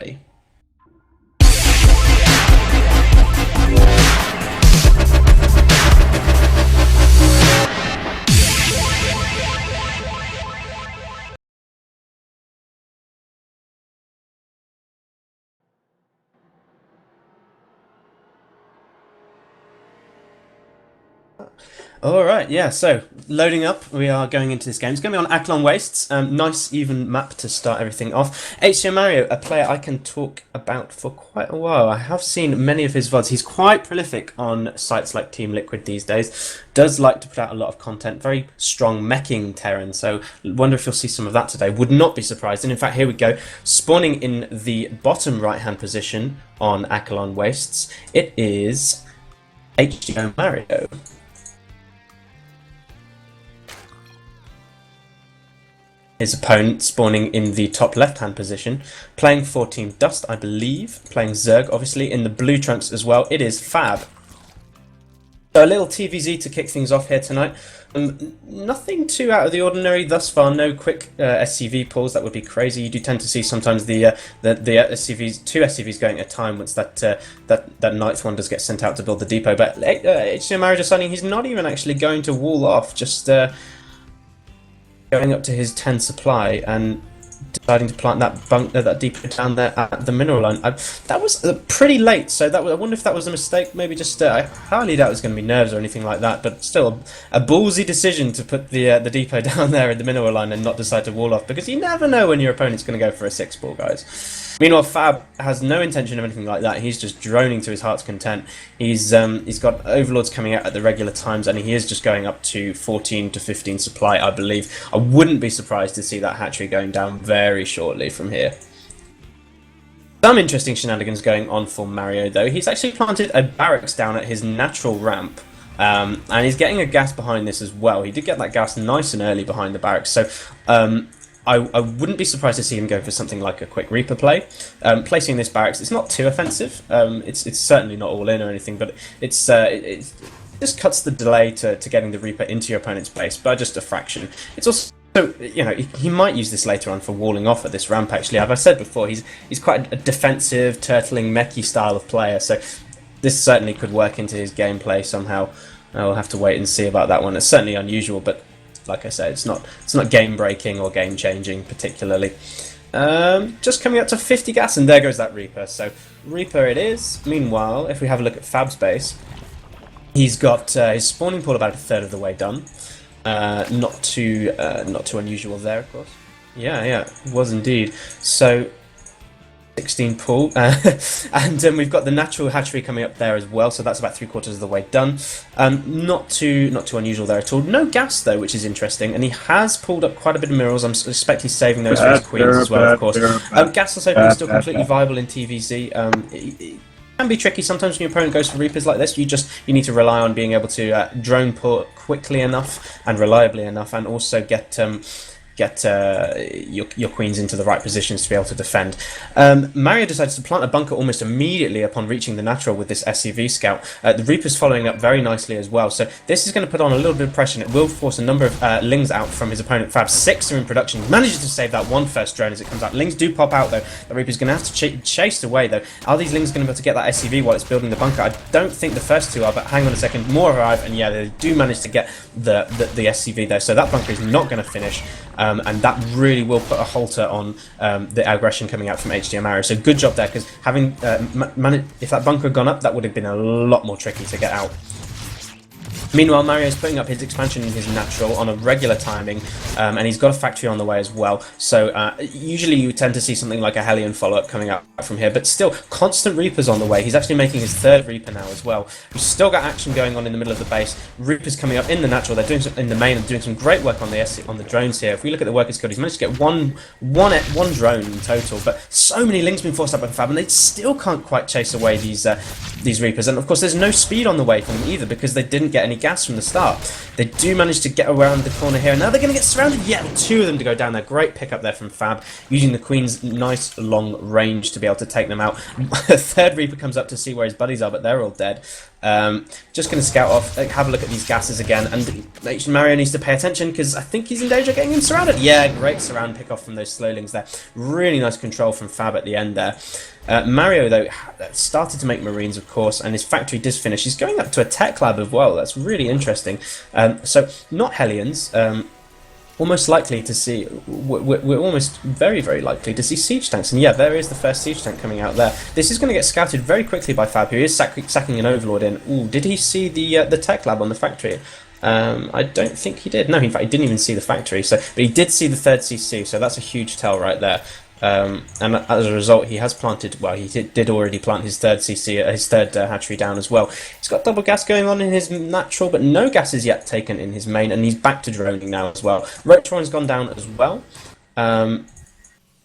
away. Alright, yeah, so loading up, we are going into this game. It's going to be on Acheron Wastes. Nice even map to start everything off. LYGF.Mario, a player I can talk about for quite a while. I have seen many of his VODs. He's quite prolific on sites like Team Liquid these days. Does like to put out a lot of content. Very strong meching Terran, so wonder if you'll see some of that today. Would not be surprised. And in fact, here we go. Spawning in the bottom right-hand position on Acheron Wastes, it is LYGF.Mario. His opponent spawning in the top left-hand position, playing for Team Dust, I believe, playing Zerg, obviously, in the blue trunks as well. It is Fab. So a little TVZ to kick things off here tonight. Nothing too out of the ordinary thus far. No quick SCV pulls. That would be crazy. You do tend to see sometimes the SCVs, two SCVs going at a time once that ninth one does get sent out to build the depot. But LYGF.Mario deciding he's not even actually going to wall off. Just going up to his 10 supply and deciding to plant that depot down there at the mineral line. That was pretty late, so I wonder if that was a mistake. Maybe just I highly doubt it was going to be nerves or anything like that. But still, a ballsy decision to put the depot down there at the mineral line and not decide to wall off, because you never know when your opponent's going to go for a 6-ball, guys. Meanwhile, Fab has no intention of anything like that. He's just droning to his heart's content. He's got overlords coming out at the regular times, and he is just going up to 14 to 15 supply, I believe. I wouldn't be surprised to see that hatchery going down very shortly from here. Some interesting shenanigans going on for Mario, though. He's actually planted a barracks down at his natural ramp, and he's getting a gas behind this as well. He did get that gas nice and early behind the barracks, so I wouldn't be surprised to see him go for something like a quick Reaper play. Placing this barracks, it's not too offensive. It's certainly not all in or anything, but it just cuts the delay to getting the Reaper into your opponent's base by just a fraction. It's also, you know, he might use this later on for walling off at this ramp. Actually, as I said before, he's quite a defensive, turtling, mechy style of player, so this certainly could work into his gameplay somehow. We'll have to wait and see about that one. It's certainly unusual, but like I said, it's not game breaking or game changing particularly. Just coming up to 50 gas, and there goes that Reaper. So Reaper it is. Meanwhile, if we have a look at Fab's base, he's got his spawning pool about a third of the way done. Not too unusual there, of course. Yeah, it was indeed. So 16 pool, and we've got the natural hatchery coming up there as well, so that's about 3/4 of the way done. Not too unusual there at all. No gas though, which is interesting, and he has pulled up quite a bit of minerals. I'm suspect he's saving those for his queens as well, of course. Gas also is still completely viable in TVZ. It can be tricky sometimes when your opponent goes for Reapers like this. You need to rely on being able to drone pull quickly enough and reliably enough, and also get your queens into the right positions to be able to defend. Mario decides to plant a bunker almost immediately upon reaching the natural with this SCV scout. The Reaper's following up very nicely as well, so this is going to put on a little bit of pressure, and it will force a number of lings out from his opponent. Fab 6 are in production. He manages to save that one first drone as it comes out. Lings do pop out though. The Reaper's going to have to chase away though. Are these lings going to be able to get that SCV while it's building the bunker? I don't think the first two are, but hang on a second, more arrive, and yeah, they do manage to get the SCV there, so that bunker is not going to finish. And that really will put a halter on the aggression coming out from LYGF.Mario. So good job there, because having if that bunker had gone up, that would have been a lot more tricky to get out. Meanwhile, Mario is putting up his expansion in his natural on a regular timing, and he's got a factory on the way as well. So usually you tend to see something like a Hellion follow-up coming up from here, but still, constant Reapers on the way. He's actually making his third Reaper now as well. We've still got action going on in the middle of the base. Reapers coming up in the natural. They're doing some, in the main, and doing some great work on the drones here. If we look at the workers code, he's managed to get one drone in total, but so many links been forced up by Fab, and they still can't quite chase away these Reapers. And of course, there's no speed on the way from them either, because they didn't get any gas from the start. They do manage to get around the corner here, and now they're going to get surrounded. Yeah, two of them to go down there. Great pick up there from Fab, using the Queen's nice long range to be able to take them out. A third Reaper comes up to see where his buddies are, but they're all dead. Just going to scout off, have a look at these gases again, and Mario needs to pay attention because I think he's in danger of getting him surrounded. Yeah, great surround pick off from those slowlings there. Really nice control from Fab at the end there. Mario, though, started to make Marines, of course, and his factory does finish. He's going up to a tech lab as well. That's really interesting. So, not Hellions. Almost likely to see, we're almost very, very likely to see siege tanks. And yeah, there is the first siege tank coming out there. This is going to get scouted very quickly by Fab, who is sacking an overlord in. Ooh, did he see the tech lab on the factory? I don't think he did. No, in fact, he didn't even see the factory. But he did see the third CC, so that's a huge tell right there. And as a result, he has planted, well, he did already plant his third CC, his third hatchery down as well. He's got double gas going on in his natural, but no gas is yet taken in his main, and he's back to droning now as well. Roach Warren's gone down as well.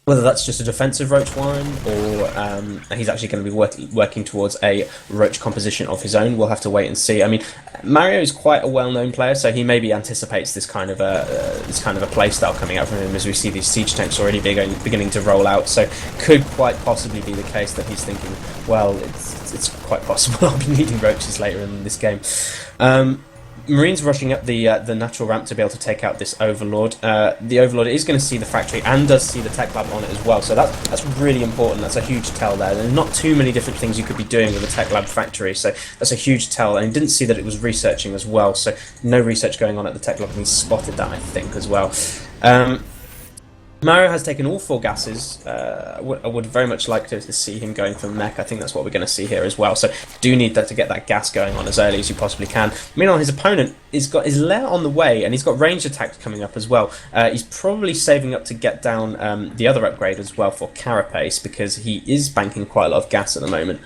Whether that's just a defensive Roach Warren, or he's actually going to be working towards a Roach composition of his own, we'll have to wait and see. I mean, Mario is quite a well-known player, so he maybe anticipates this kind of a playstyle coming out from him, as we see these siege tanks already beginning to roll out. So, could quite possibly be the case that he's thinking, well, it's quite possible I'll be needing Roaches later in this game. Marines rushing up the natural ramp to be able to take out this Overlord. The Overlord is going to see the factory and does see the tech lab on it as well, so that's really important. That's a huge tell there. There's not too many different things you could be doing with a tech lab factory, so that's a huge tell. And he didn't see that it was researching as well, so no research going on at the tech lab, and he spotted that, I think, as well. Mario has taken all 4 gases. I would very much like to see him going for mech. I think that's what we're going to see here as well. So do need that to get that gas going on as early as you possibly can. Meanwhile, his opponent has got his lair on the way, and he's got ranged attacks coming up as well. He's probably saving up to get down the other upgrade as well for Carapace, because he is banking quite a lot of gas at the moment.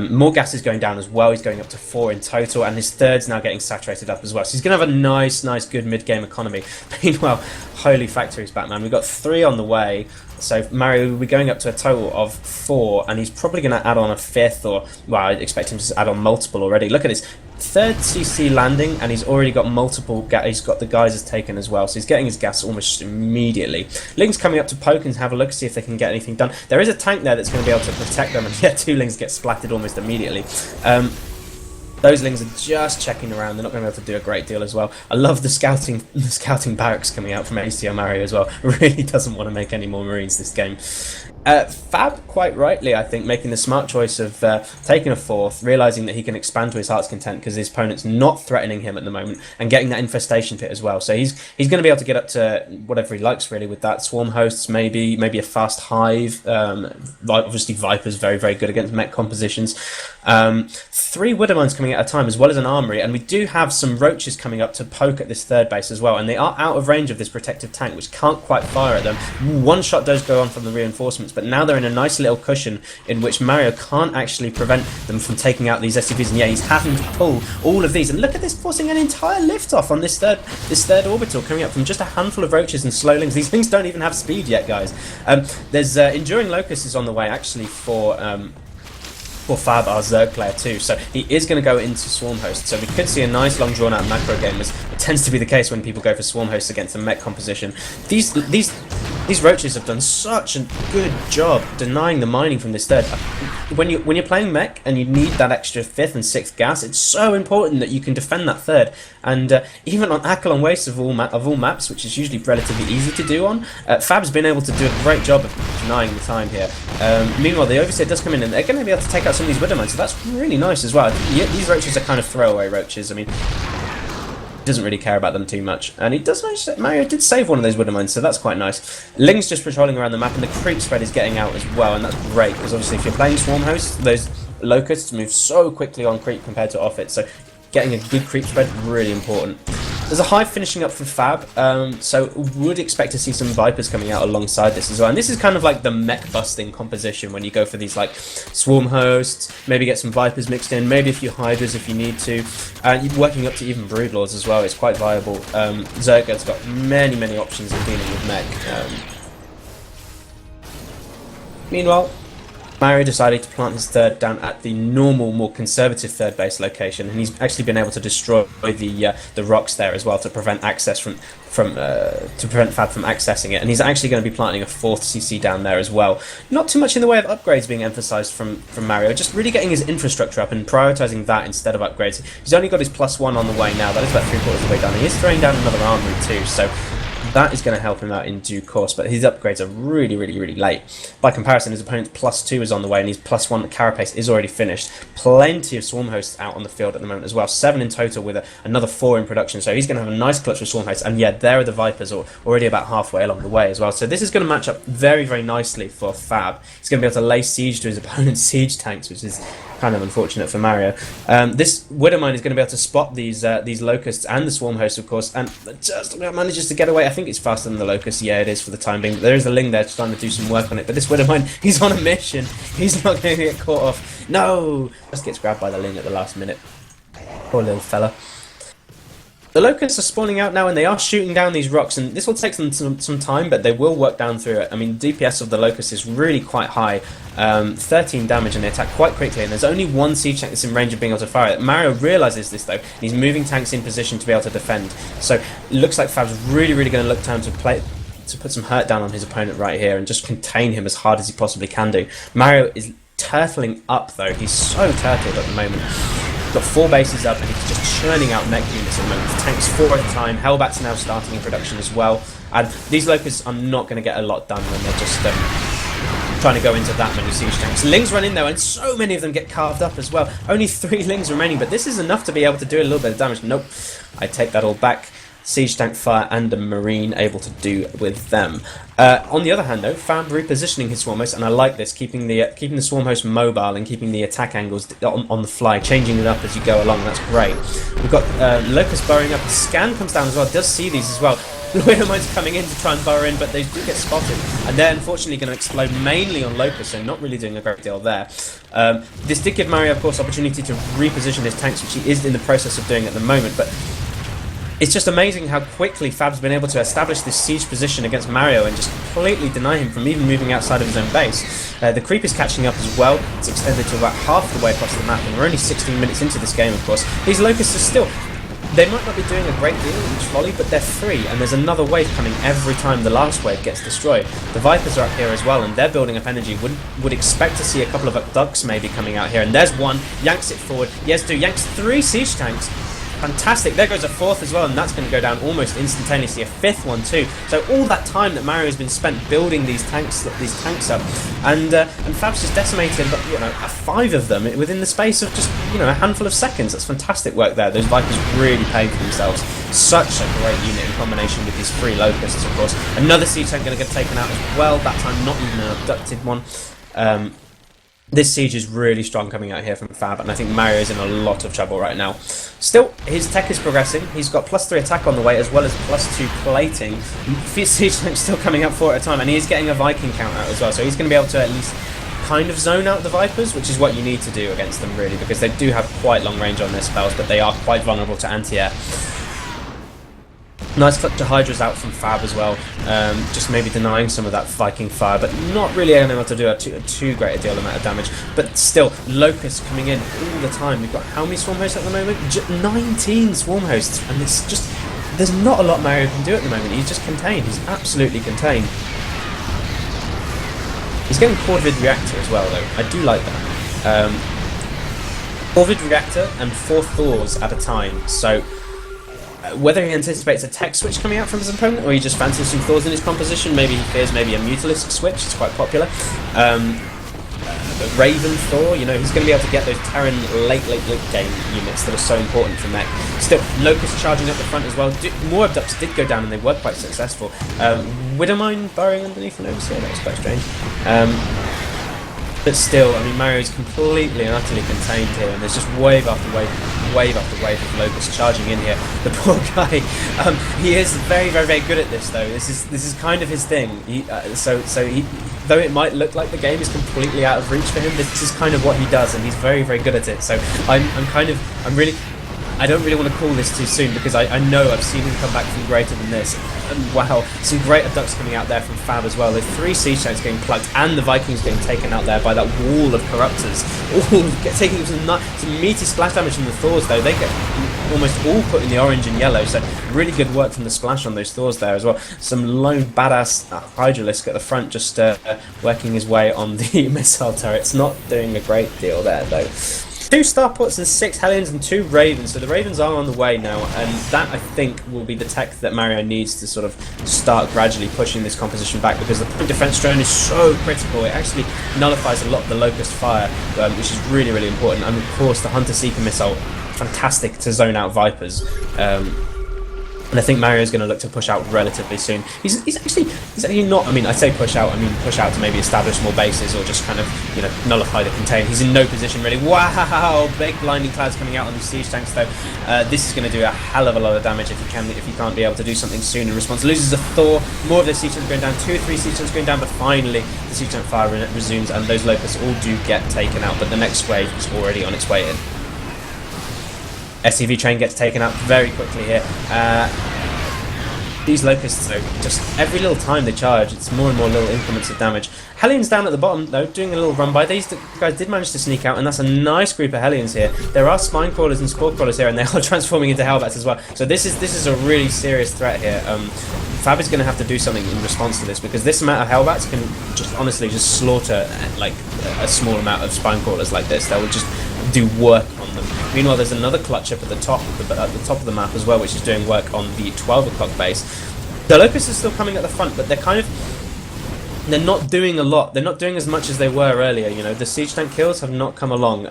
More gas is going down as well. He's going up to 4 in total, and his third's now getting saturated up as well. So he's going to have a nice, good mid-game economy. Meanwhile, holy factories, Batman. We've got 3 on the way. So Mario will be going up to a total of 4, and he's probably going to add on a 5th, or, well, I expect him to add on multiple already. Look at this. 3rd CC landing, and he's already got multiple he's got the geysers taken as well, so he's getting his gas almost immediately. Ling's coming up to poke and have a look, see if they can get anything done. There is a tank there that's going to be able to protect them, and yeah, 2 Lings get splattered almost immediately. Those Lings are just checking around. They're not going to be able to do a great deal as well. I love the scouting barracks coming out from ACL Mario as well. Really doesn't want to make any more Marines this game. Fab, quite rightly, I think, making the smart choice of taking a 4th, realising that he can expand to his heart's content because his opponent's not threatening him at the moment, and getting that infestation pit as well. So he's going to be able to get up to whatever he likes, really, with that. Swarm hosts, maybe a fast hive. Obviously, Viper's very, very good against mech compositions. 3 Widowmines coming at a time, as well as an armory, and we do have some Roaches coming up to poke at this 3rd base as well, and they are out of range of this protective tank, which can't quite fire at them. One shot does go on from the reinforcements, but now they're in a nice little cushion in which Mario can't actually prevent them from taking out these SCVs, and yeah, he's having to pull all of these. And look at this, forcing an entire lift off on this third orbital, coming up from just a handful of Roaches and Slowlings. These things don't even have speed yet, guys. There's Enduring Locust is on the way, actually, for Fab, our Zerg player too, so he is going to go into Swarm Host, so we could see a nice long drawn out macro game, as it tends to be the case when people go for Swarm Hosts against a mech composition. These Roaches have done such a good job denying the mining from this 3rd. When you're playing mech and you need that extra 5th and 6th gas, it's so important that you can defend that 3rd. And even on Akelon Wastes of all maps, which is usually relatively easy to do on, Fab's been able to do a great job of denying the time here. Meanwhile, the Overseer does come in, and they're going to be able to take out some of these Widowmines, so that's really nice as well. These Roaches are kind of throwaway Roaches. I mean, he doesn't really care about them too much, and he does manage to, Mario did save one of those Widowmines, so that's quite nice. Ling's just patrolling around the map, and the creep spread is getting out as well, and that's great, because obviously if you're playing Swarm Hosts, those Locusts move so quickly on creep compared to off it, so getting a good creep spread, really important. There's a hive finishing up for Fab, so would expect to see some Vipers coming out alongside this as well. And this is kind of like the mech busting composition when you go for these like Swarm Hosts, maybe get some Vipers mixed in, maybe a few Hydras if you need to. Working up to even Broodlords as well is quite viable. Zerg's got many options in dealing with mech. Meanwhile, Mario decided to plant his third down at the normal, more conservative third base location, and he's actually been able to destroy the rocks there as well to prevent access to prevent Fab from accessing it. And he's actually going to be planting a fourth CC down there as well. Not too much in the way of upgrades being emphasised from Mario, just really getting his infrastructure up and prioritising that instead of upgrades. He's only got his +1 on the way now. That is about 3/4 of the way done. He is throwing down another armory too, so that is going to help him out in due course, but his upgrades are really, really, really late. By comparison, his opponent's +2 is on the way, and his +1 carapace is already finished. Plenty of swarm hosts out on the field at the moment as well. 7 in total with another 4 in production, so he's going to have a nice clutch of swarm hosts. And yeah, there are the Vipers already about halfway along the way as well. So this is going to match up very, very nicely for Fab. He's going to be able to lay siege to his opponent's siege tanks, which is kind of unfortunate for Mario. This Widowmine is going to be able to spot these locusts and the swarm hosts, of course, and just about manages to get away. I think it's faster than the locust. Yeah, it is for the time being. But there is a Ling there trying to do some work on it. But this Widowmine, he's on a mission. He's not going to get caught off. No! Just gets grabbed by the Ling at the last minute. Poor little fella. The locusts are spawning out now, and they are shooting down these rocks, and this will take them some time, but they will work down through it. I mean, DPS of the locust is really quite high, 13 damage, and they attack quite quickly, and there's only one siege tank that's in range of being able to fire it. Mario realises this, though, and he's moving tanks in position to be able to defend. So it looks like Fab's really, really going to look time to put some hurt down on his opponent right here and just contain him as hard as he possibly can do. Mario is turtling up, though. He's so turtled at the moment. Got 4 bases up, and he's just churning out mech units at the moment. Tanks 4 at a time. Hellbat's now starting in production as well. And these locusts are not going to get a lot done when they're just trying to go into that many siege tanks. Lings run in though, and so many of them get carved up as well. Only 3 Lings remaining, but this is enough to be able to do a little bit of damage. Nope, I take that all back. Siege tank fire and a marine able to do with them. On the other hand, though, Fab repositioning his swarm host, and I like this, keeping the swarm host mobile and keeping the attack angles on the fly, changing it up as you go along. That's great. We've got Locust burrowing up. Scan comes down as well. Does see these as well. Widowmine's coming in to try and burrow in, but they do get spotted, and they're unfortunately going to explode mainly on Locust, so not really doing a great deal there. This did give Mario, of course, opportunity to reposition his tanks, which he is in the process of doing at the moment, but it's just amazing how quickly Fab's been able to establish this siege position against Mario and just completely deny him from even moving outside of his own base. The creep is catching up as well. It's extended to about half the way across the map, and we're only 16 minutes into this game, of course. These locusts are still... They might not be doing a great deal each volley, but they're free, and there's another wave coming every time the last wave gets destroyed. The Vipers are up here as well, and they're building up energy. Would expect to see a couple of ducks maybe coming out here, and there's one. Yanks it forward. Yes, do. Yanks 3 siege tanks. Fantastic. There goes a 4th as well, and that's going to go down almost instantaneously. A 5th one too. So all that time that Mario has been spent building these tanks up, and Fab's just decimated, you know, 5 of them within the space of just, you know, a handful of seconds. That's fantastic work there. Those Vipers really paying for themselves. Such a great unit in combination with these 3 locusts, of course. Another siege tank going to get taken out as well. That time not even an abducted one. This siege is really strong coming out here from Fab, and I think Mario is in a lot of trouble right now. Still, his tech is progressing. He's got +3 attack on the way, as well as +2 plating. Siege tank still coming up 4 at a time, and he is getting a Viking count out as well, so he's going to be able to at least kind of zone out the Vipers, which is what you need to do against them, really, because they do have quite long range on their spells, but they are quite vulnerable to anti-air. Nice clutch of Hydras out from Fab as well, just maybe denying some of that Viking fire, but not really able to do a too great a deal amount of damage. But still, Locusts coming in all the time. We've got how many swarm hosts at the moment? 19 swarm hosts, and it's just, there's not a lot Mario can do at the moment. He's just contained. He's absolutely contained. He's getting Corvid Reactor as well, though. I do like that. Corvid Reactor and 4 Thors at a time, so whether he anticipates a tech switch coming out from his opponent, or he just fancies some Thors in his composition, maybe he fears maybe a Mutalisk switch, it's quite popular. The Raven Thor, you know, he's going to be able to get those Terran late game units that are so important for mech. Still, Locust charging up the front as well. More Abducts did go down, and they were quite successful. Widowmine burrowing underneath an Overseer, that was quite strange. But still, I mean, Mario's completely and utterly contained here, and there's just wave after wave of Locusts charging in here. The poor guy, he is very, very, very good at this, though. This is kind of his thing. Though it might look like the game is completely out of reach for him, this is kind of what he does, and he's very, very good at it. So I'm really I don't really want to call this too soon because I know I've seen him come back from greater than this. And wow, some great abducts coming out there from Fab as well. The 3 siege tanks getting plugged and the Vikings getting taken out there by that wall of corruptors. Taking some meaty splash damage from the Thors though. They get almost all put in the orange and yellow, so really good work from the splash on those Thors there as well. Some lone badass Hydralisk at the front just working his way on the missile turrets. Not doing a great deal there though. 2 starports and 6 Hellions and 2 Ravens, so the Ravens are on the way now, and that I think will be the tech that Mario needs to sort of start gradually pushing this composition back, because the point defense drone is so critical. It actually nullifies a lot of the Locust fire, which is really, really important, and of course the Hunter Seeker missile, fantastic to zone out Vipers. And I think Mario's going to look to push out relatively soon. He's actually not. I mean, I say push out. I mean push out to maybe establish more bases or just kind of, you know, nullify the contain. He's in no position really. Wow, big blinding clouds coming out on these siege tanks though. This is going to do a hell of a lot of damage if he can't be able to do something soon in response. Loses a Thor. More of their siege tanks going down. 2 or 3 siege tanks going down, but finally the siege tank fire resumes and those Locusts all do get taken out. But the next wave is already on its way in. SCV train gets taken out very quickly here. These Locusts, though, just every little time they charge, it's more and more little increments of damage. Hellions down at the bottom, though, doing a little run by. These guys did manage to sneak out, and that's a nice group of Hellions here. There are Spine Crawlers and Spore Crawlers here, and they are transforming into Hellbats as well. So this is a really serious threat here. Fab is going to have to do something in response to this, because this amount of Hellbats can just honestly just slaughter like a small amount of Spine Crawlers like this. That will just do work on them. Meanwhile, there's another clutch up at the top of the map as well, which is doing work on the 12 o'clock base. The Locusts are still coming at the front, but they're not doing a lot. They're not doing as much as they were earlier. You know, the siege tank kills have not come along.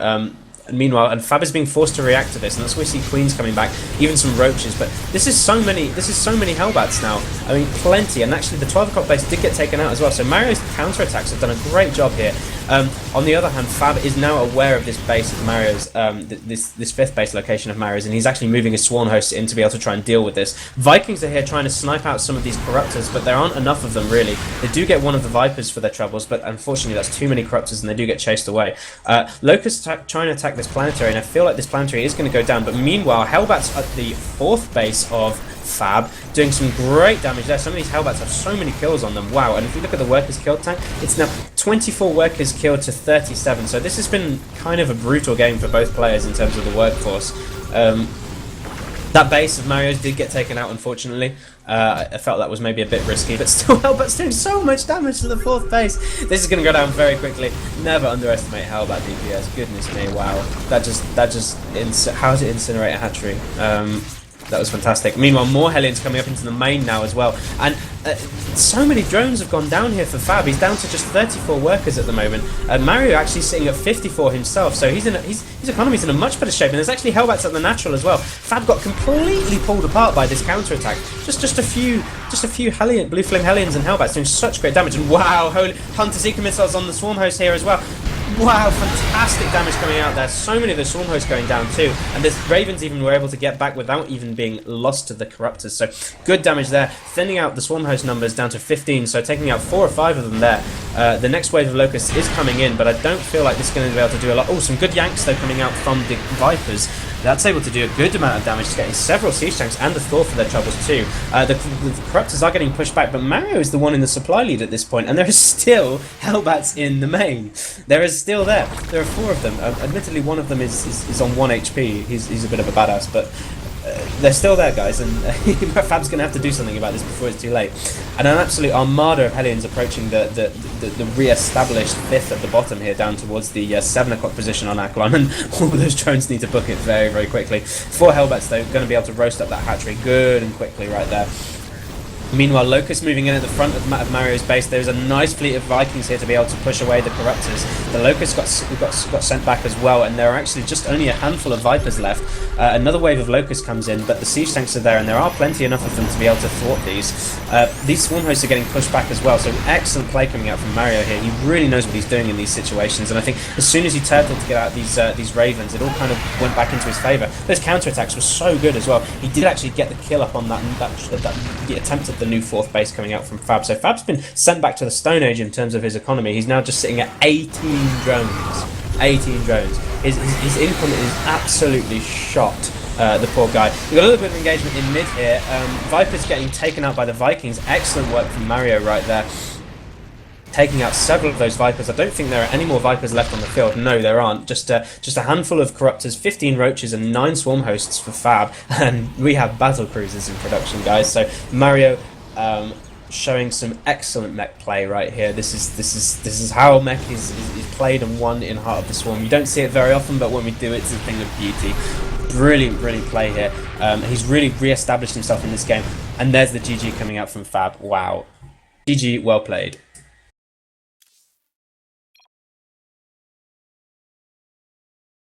Meanwhile, Fab is being forced to react to this, and that's why we see Queens coming back, even some Roaches. But this is so many Hellbats now. I mean, plenty. And actually, the 12 o'clock base did get taken out as well. So Mario's counterattacks have done a great job here. On the other hand, Fab is now aware of this base of Mario's, this 5th base location of Mario's, and he's actually moving his Sworn host in to be able to try and deal with this. Vikings are here trying to snipe out some of these Corruptors, but there aren't enough of them really. They do get one of the Vipers for their troubles, but unfortunately that's too many Corruptors, and they do get chased away. Locusts trying to attack this planetary, and I feel like this planetary is going to go down, but meanwhile, Hellbats at the 4th base of Fab doing some great damage there. Some of these Hellbats have so many kills on them. Wow. And if you look at the workers killed tank, it's now 24 workers killed to 37. So this has been kind of a brutal game for both players in terms of the workforce. That base of Mario's did get taken out, unfortunately. I felt that was maybe a bit risky, but still, Hellbat's doing so much damage to the 4th base. This is going to go down very quickly. Never underestimate Hellbat DPS. Goodness me, wow. How does it incinerate a hatchery? That was fantastic. Meanwhile, more Hellions coming up into the main now as well. And so many drones have gone down here for Fab. He's down to just 34 workers at the moment. Mario actually sitting at 54 himself. So his economy's in a much better shape. And there's actually Hellbats at the natural as well. Fab got completely pulled apart by this counterattack. Just a few Blue Flame Hellions and Hellbats doing such great damage. And wow, Hunter Seeker missiles on the Swarm host here as well. Wow, fantastic damage coming out there. So many of the Swarm hosts going down too. And the Ravens even were able to get back without even being lost to the Corruptors. So good damage there. Thinning out the Swarm host numbers down to 15. So taking out 4 or 5 of them there. The next wave of Locusts is coming in, but I don't feel like this is going to be able to do a lot. Oh, some good yanks though coming out from the Vipers. That's able to do a good amount of damage, getting several siege tanks and the Thor for their troubles too. The Corruptors are getting pushed back, but Mario is the one in the supply lead at this point, and there is still Hellbats in the main. There is still there. There are 4 of them. Admittedly, one of them is on 1 HP. He's a bit of a badass, but they're still there, guys, and Fab's going to have to do something about this before it's too late. And an absolute armada of Hellions approaching the re-established 5th at the bottom here, down towards the 7 o'clock position on Aklon, and all of those drones need to book it very, very quickly. 4 Hellbats, though, going to be able to roast up that hatchery good and quickly right there. Meanwhile, Locust moving in at the front of Mario's base. There's a nice fleet of Vikings here to be able to push away the Corruptors. The Locusts got sent back as well, and there are actually just only a handful of Vipers left. Another wave of Locusts comes in, but the siege tanks are there, and there are plenty enough of them to be able to thwart these. These Swarm hosts are getting pushed back as well, so excellent play coming out from Mario here. He really knows what he's doing in these situations, and I think as soon as he turtled to get out these Ravens, it all kind of went back into his favour. Those counterattacks were so good as well. He did actually get the kill up on that attempt at the new 4th base coming out from Fab. So Fab's been sent back to the Stone Age in terms of his economy. He's now just sitting at 18 drones. 18 drones. His income is absolutely shot. the poor guy. We've got a little bit of engagement in mid here. Viper's getting taken out by the Vikings. Excellent work from Mario right there. Taking out several of those Vipers. I don't think there are any more Vipers left on the field. No, there aren't. Just a handful of Corruptors, 15 Roaches, and 9 Swarm Hosts for Fab. And we have Battle Cruisers in production, guys. So Mario showing some excellent mech play right here. This is how mech is played and won in Heart of the Swarm. You don't see it very often, but when we do, it's a thing of beauty. Brilliant play here. He's really re-established himself in this game. And there's the GG coming out from Fab. Wow. GG, well played.